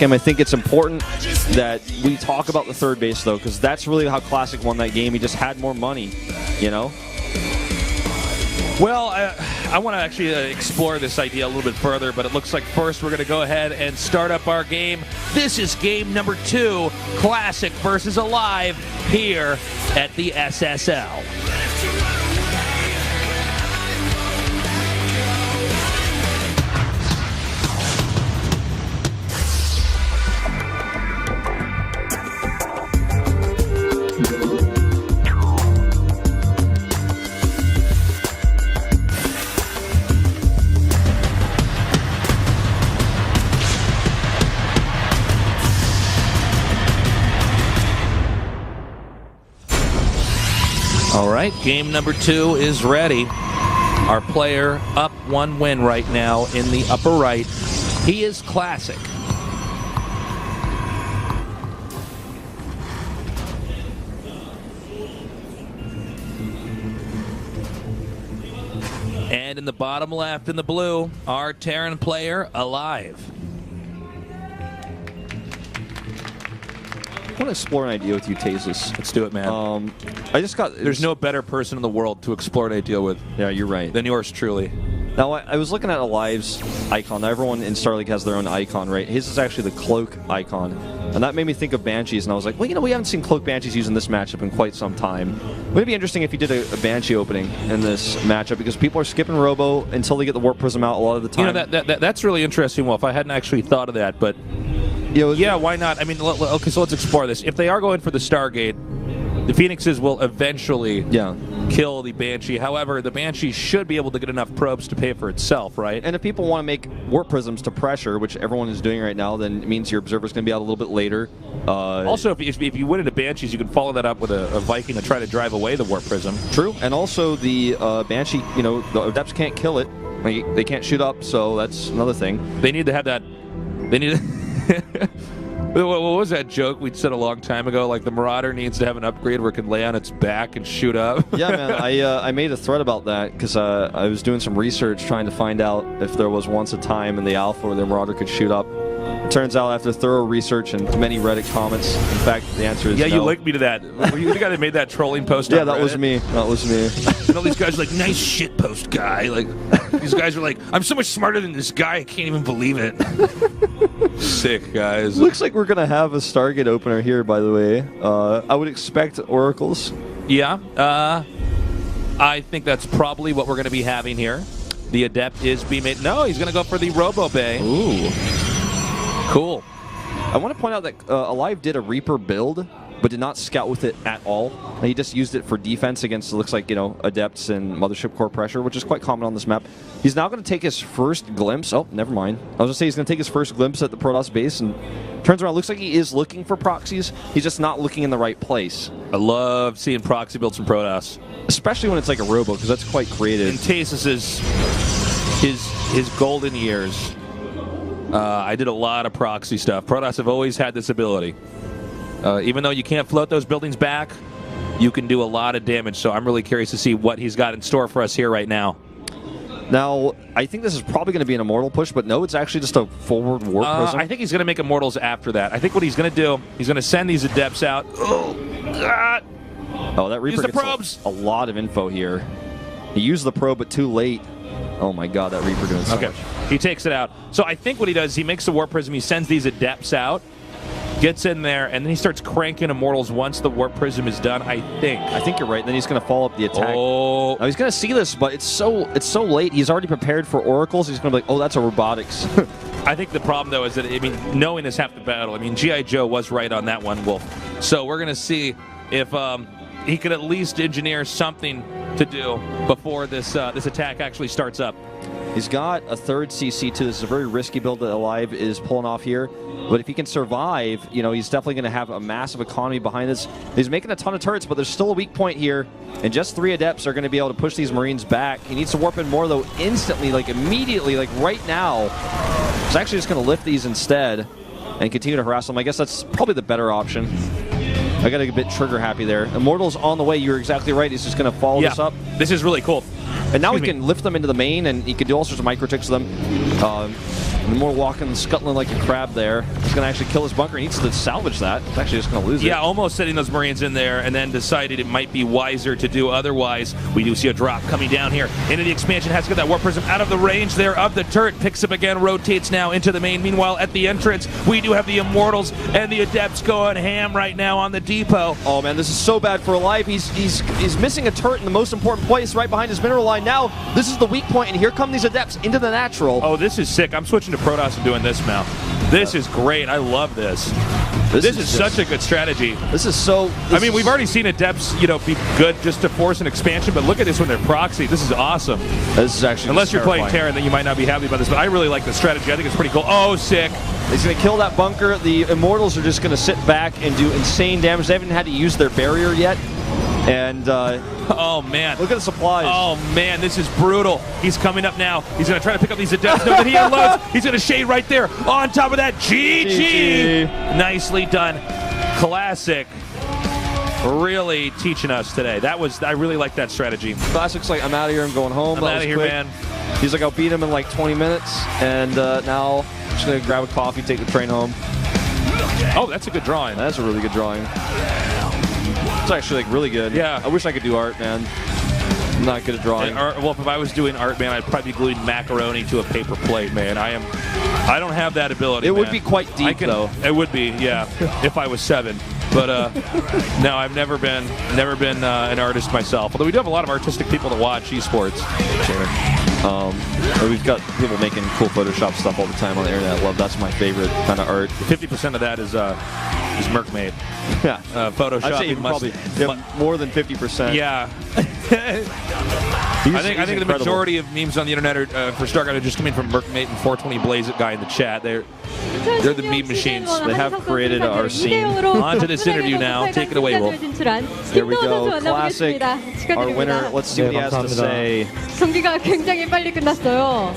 game. I think it's important that we talk about the third base, though, because that's really how Classic won that game. He just had more money, you know? Well, I want to actually explore this idea a little bit further, but it looks like first we're going to go ahead and start up our game. This is game number 2, Classic versus aLive, here at the SSL. All right, game number 2 is ready. Our player up 1 win right now in the upper right. He is Classic. And in the bottom left in the blue, our Terran player, aLive. I want to explore an idea with you, Tazus. Let's do it, man. There's no better person in the world to explore an idea with. Yeah, you're right. Than yours truly. Now, I was looking at aLive's icon. Everyone in StarLeague has their own icon, right? His is actually the cloak icon. And that made me think of Banshees, and I was like, well, you know, we haven't seen cloak Banshees used in this matchup in quite some time. Would it be interesting if you did a Banshee opening in this matchup, because people are skipping Robo until they get the Warp Prism out a lot of the time. You know, that's really interesting, Wolf. I hadn't actually thought of that, but yeah, why not? I mean, okay, so let's explore this. If they are going for the Stargate, the Phoenixes will eventually kill the Banshee. However, the Banshee should be able to get enough probes to pay for itself, right? And if people want to make Warp Prisms to pressure, which everyone is doing right now, then it means your Observer's going to be out a little bit later. Also, if you win into Banshees, you can follow that up with a Viking to try to drive away the Warp Prism. True. And also the Banshie, you know, the Adepts can't kill it. They can't shoot up, so that's another thing. They need to have that. They need to... What was that joke we'd said a long time ago? Like, the Marauder needs to have an upgrade where it can lay on its back and shoot up. Yeah, man. I made a thread about that because I was doing some research trying to find out if there was once a time in the alpha where the Marauder could shoot up. It turns out, after thorough research and many Reddit comments, in fact, the answer is no. Yeah, you linked me to that. Were you the guy that made that trolling post on Yeah, that Reddit? was me. That was me. And all these guys are like, nice shit post, guy. Like, these guys are like, I'm so much smarter than this guy, I can't even believe it. Sick, guys. Looks like we're going to have a Stargate opener here, by the way. I would expect Oracles. Yeah. I think that's probably what we're going to be having here. The Adept is being made. No, he's going to go for the Robo Bay. Ooh. Cool. I want to point out that aLive did a Reaper build, but did not scout with it at all. He just used it for defense against, it looks like, you know, Adepts and Mothership Core pressure, which is quite common on this map. He's now going to take his first glimpse. Oh, never mind. I was going to say he's going to take his first glimpse at the Protoss base and turns around. Looks like he is looking for proxies. He's just not looking in the right place. I love seeing proxy builds from Protoss. Especially when it's like a Robo, because that's quite creative. In Tasus' his golden years, I did a lot of proxy stuff. Protoss have always had this ability. Even though you can't float those buildings back, you can do a lot of damage. So I'm really curious to see what he's got in store for us here right now. Now, I think this is probably going to be an Immortal push, but no, it's actually just a forward Warp Prism. I think he's going to make Immortals after that. I think what he's going to do, he's going to send these Adepts out. Oh, God. Oh, that Reaper gets probes. A lot of info here. He used the probe, but too late. Oh my God, that Reaper doing so much. He takes it out. So I think what he does, he makes the Warp Prism, he sends these Adepts out, gets in there, and then he starts cranking Immortals once the Warp Prism is done, I think. I think you're right. Then he's going to follow up the attack. Oh. Now he's going to see this, but it's so late. He's already prepared for Oracles. He's going to be like, oh, that's a Robotics. I think the problem, though, is that, I mean, knowing is half the battle. I mean, G.I. Joe was right on that one, Wolf. So we're going to see if he could at least engineer something to do before this attack actually starts up. He's got a third CC too. This is a very risky build that aLive is pulling off here. But if he can survive, you know, he's definitely going to have a massive economy behind this. He's making a ton of turrets, but there's still a weak point here. And just 3 Adepts are going to be able to push these Marines back. He needs to warp in more, though, instantly, like immediately, like right now. He's actually just going to lift these instead and continue to harass them. I guess that's probably the better option. I got a bit trigger happy there. Immortal's on the way. You're exactly right. He's just going to follow this up. This is really cool. And now he can lift them into the main, and he can do all sorts of micro tricks with them. The more walking, scuttling like a crab there. He's going to actually kill his bunker. He needs to salvage that. He's actually just going to lose it. Yeah, almost setting those Marines in there, and then decided it might be wiser to do otherwise. We do see a drop coming down here into the expansion. Has to get that Warp Prism out of the range there of the turret. Picks up again, rotates now into the main. Meanwhile, at the entrance, we do have the Immortals and the Adepts going ham right now on the depot. Oh man, this is so bad for aLive. He's missing a turret in the most important place right behind his mineral line. Now, this is the weak point, and here come these Adepts into the natural. Oh, this is sick. I'm switching to Protoss and doing this now. This is great. I love this. This is such a good strategy. This is so... I mean, we've already seen Adepts, you know, be good just to force an expansion, but look at this when they're proxy. This is awesome. This is actually Unless you're playing Terran, then you might not be happy about this, but I really like the strategy. I think it's pretty cool. Oh, sick. He's going to kill that bunker. The Immortals are just going to sit back and do insane damage. They haven't had to use their barrier yet. And oh man, look at the supplies. Oh man, this is brutal. He's coming up now. He's going to try to pick up these Adepts. No, that he unloads. He's going to shade right there. On top of that, GG. Nicely done. Classic. Really teaching us today. I really like that strategy. Classic's like, I'm out of here. I'm going home. I'm out of here, man. He's like, I'll beat him in like 20 minutes. And now I'm just going to grab a coffee, take the train home. Oh, that's a good drawing. That's a really good drawing. It's actually like really good. Yeah. I wish I could do art, man. I'm not good at drawing. Well, if I was doing art, man, I'd probably be gluing macaroni to a paper plate, man. I don't have that ability. It would be quite deep, though. It would be, yeah, if I was 7. But no, I've never been an artist myself. Although we do have a lot of artistic people to watch esports. We've got people making cool Photoshop stuff all the time on the internet. I love that's my favorite kind of art. 50% of that is Merc-made. Yeah, Photoshop. I'd say even probably more than 50%. Yeah. I think the majority of memes on the internet are, for StarCraft are just coming from Merc-mate and 420 Blaze It guy in the chat. They're the meme machines. They have created our scene. On to this interview now. Take it away, Wolf. Here we go. Classic. Our winner. Let's see what he has to say. 경기가 굉장히 빨리 끝났어요.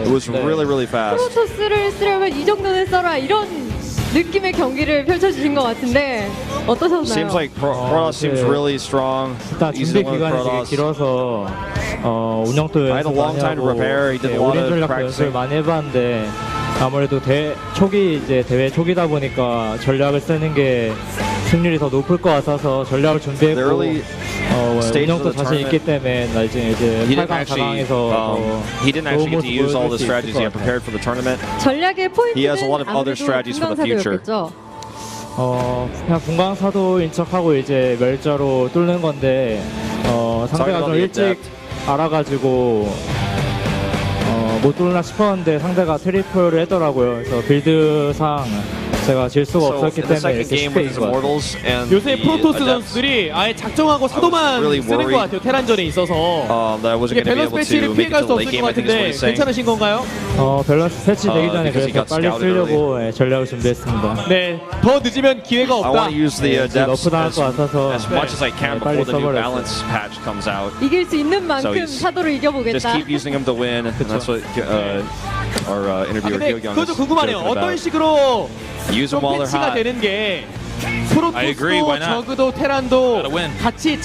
It was really, really fast. 프로토스를 쓰려면 이 정도는 써라 이런 느낌의 경기를 펼쳐주신 것 같은데 어떠셨나요? Seems like Protoss seems really strong. 일단 준비 기간이 되게 길어서 운영도 I had a long time to prepare. He did a lot of practicing. 연습을 많이 해봤는데 아무래도 초기 이제 대회 초기다 보니까 전략을 쓰는 게 승률이 더 높을 것 같아서 전략을 준비했고 운영도 자신 있기 때문에 나 이제 8강, 4강에서 he didn't actually get to use all the strategies he had prepared for the tournament. 전략의 He has a lot 포인트는 of other strategies for the future. 그냥 분광사도인 척하고 이제 멸자로 뚫는 건데 상대가 좀 일찍 알아가지고 못 뚫나 싶었는데 상대가 트리플을 했더라고요. 그래서 빌드상 제가 질 수가 없었기 때문에 이렇게 쉽게 이긴 것 같아요. 요새 프로토스 선수들이 아예 작정하고 사도만 쓰는 것 같아요. 테란전에 있어서 이게 밸런스 패치를 피해갈 수 없을 것 같은데 괜찮으신 건가요? 밸런스 패치 되기 전에 그래서 빨리 쓰려고 전략을 준비했습니다. 네, 더 늦으면 기회가 없다. I want to use the 너프 당할 것 같아서 as much as I can before the new balance patch comes out. 이길 수 있는 만큼 사도를 Just 이겨보겠다. keep using him to win, and that's what our interviewer 근데 Hyo-Young 그것도 is 궁금하네요. joking 어떤 about. 식으로 Use them while they're 패치가 hot. 되는 게 I agree, why 프로토스도 not? 저그도 테란도 Gotta win. 같이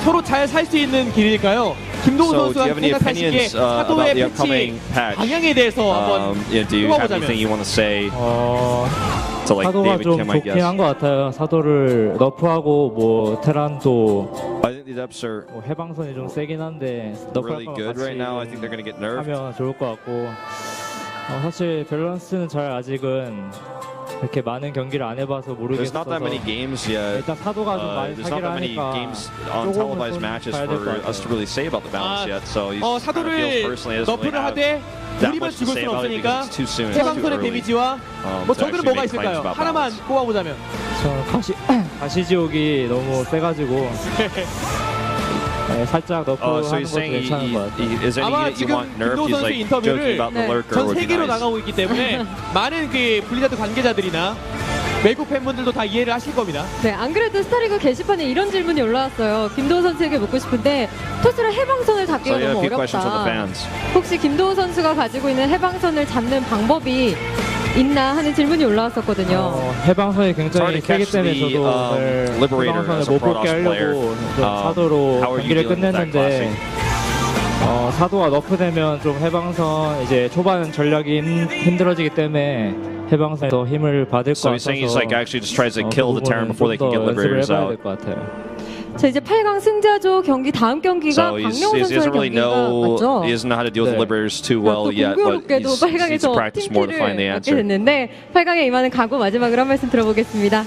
서로 잘 살 수 있는 길일까요? 김동훈 So, do you 선수가 have any 생각하시기에 opinions about 사도의 the 패치 upcoming patch? 방향에 대해서 한번 Do you have anything 뽑아보자면 you want to say to like 사도가 David 좀 Kim, I 좋긴 guess? 한 것 같아요. 사도를 너프하고 뭐 테란도 I think these ups are 해방선이 좀 세긴 한데 really 너프할 good right now. I think they're going to get nerfed. 하면 좋을 것 같고 사실 밸런스는 잘 아직은 이렇게 많은 경기를 안 해봐서 There's not that 모르겠어서 many games yet. 일단 사도가 좀 많이 There's not 사기를 that many 하니까 games on 조금은 televised 좀 matches 봐야 될것 for us to 같아요. really say about the balance yet. So he kind of feels 사도를 personally he doesn't really 너프를 have 하되 that 우리만 much to 죽을 say 수는 about it 없으니까 because it's too soon. It's too 해방선의 early. 데미지와 뭐 to 저그는 actually 뭐가 make claims 있을까요? about 하나만 balance. 꼽아보자면 가시지옥이 너무 세가지고 살짝 너프하는 So 것도 he's saying 괜찮은 것 같아요. is any 아마 unit you want 지금 nerfed? 김도우 He's 선수 like 인터뷰를 joking about the lurker 전 would be 세계로 nice. 나가고 있기 때문에 많은 그 블리자드 관계자들이나 외국 팬분들도 다 이해를 하실 겁니다. 네, 안 그래도 스타리그 게시판에 이런 질문이 올라왔어요. 김도우 선수에게 묻고 싶은데 토스를 해방선을 So 잡기가 yeah, a 너무 few questions from the 어렵다. fans. 혹시 김도우 선수가 가지고 있는 해방선을 잡는 방법이 있나 하는 질문이 올라왔었거든요. 해방선이 It's hard 굉장히 to 세기 catch 때문에 the 저도 오늘 Liberator 해방선을 as a 못 뽑게 Protoss player. 하려고 좀 사도로 How are you 경기를 dealing with that 끝냈는데 사도가 너프되면 좀 해방선 이제 초반 전략이 힘들어지기 때문에 해방선에 더 힘을 받을 것 So 같아서 he's saying he's like actually just tries to kill the Terran before they can get liberators 해봐야 out. 될 것 같아요. 자, 이제 8강 승자조 경기 다음 경기가 So 박명호 he 선수의 doesn't really 경기가 맞죠? he doesn't know how to deal with the liberators too well yet, but 공교롭게도 he needs to 8강에서 practice more to find the 팀키를 얻게 answer. 됐는데 8강에 임하는 각오 마지막으로 한 말씀 들어보겠습니다.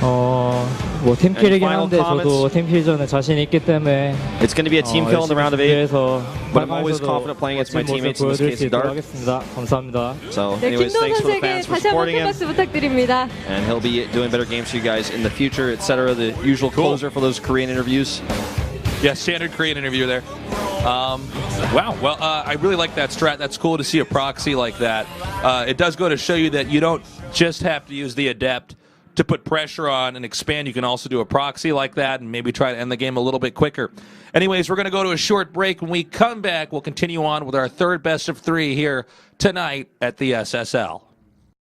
뭐 팀킬이긴 final 한데 저도 comments? 팀킬전에 자신 있기 때문에 It's going to be a team kill in the round of 8. 준비해서 but I'm always confident playing against my teammates in this case of Dark. 하겠습니다. 감사합니다. So, 네, anyways, 김도훈 thanks for the 선수에게 fans for 다시 한번 supporting 큰 him. 박수 부탁드립니다. And he'll be doing better games for you guys in the future, etc. The usual closer for those Korean interviews. Yeah, standard Korean interview there. Wow. Well, I really like that strat. That's cool to see a proxy like that. It does go to show you that you don't just have to use the Adept to put pressure on and expand. You can also do a proxy like that and maybe try to end the game a little bit quicker. Anyways, we're going to go to a short break. When we come back, we'll continue on with our third best of 3 here tonight at the SSL.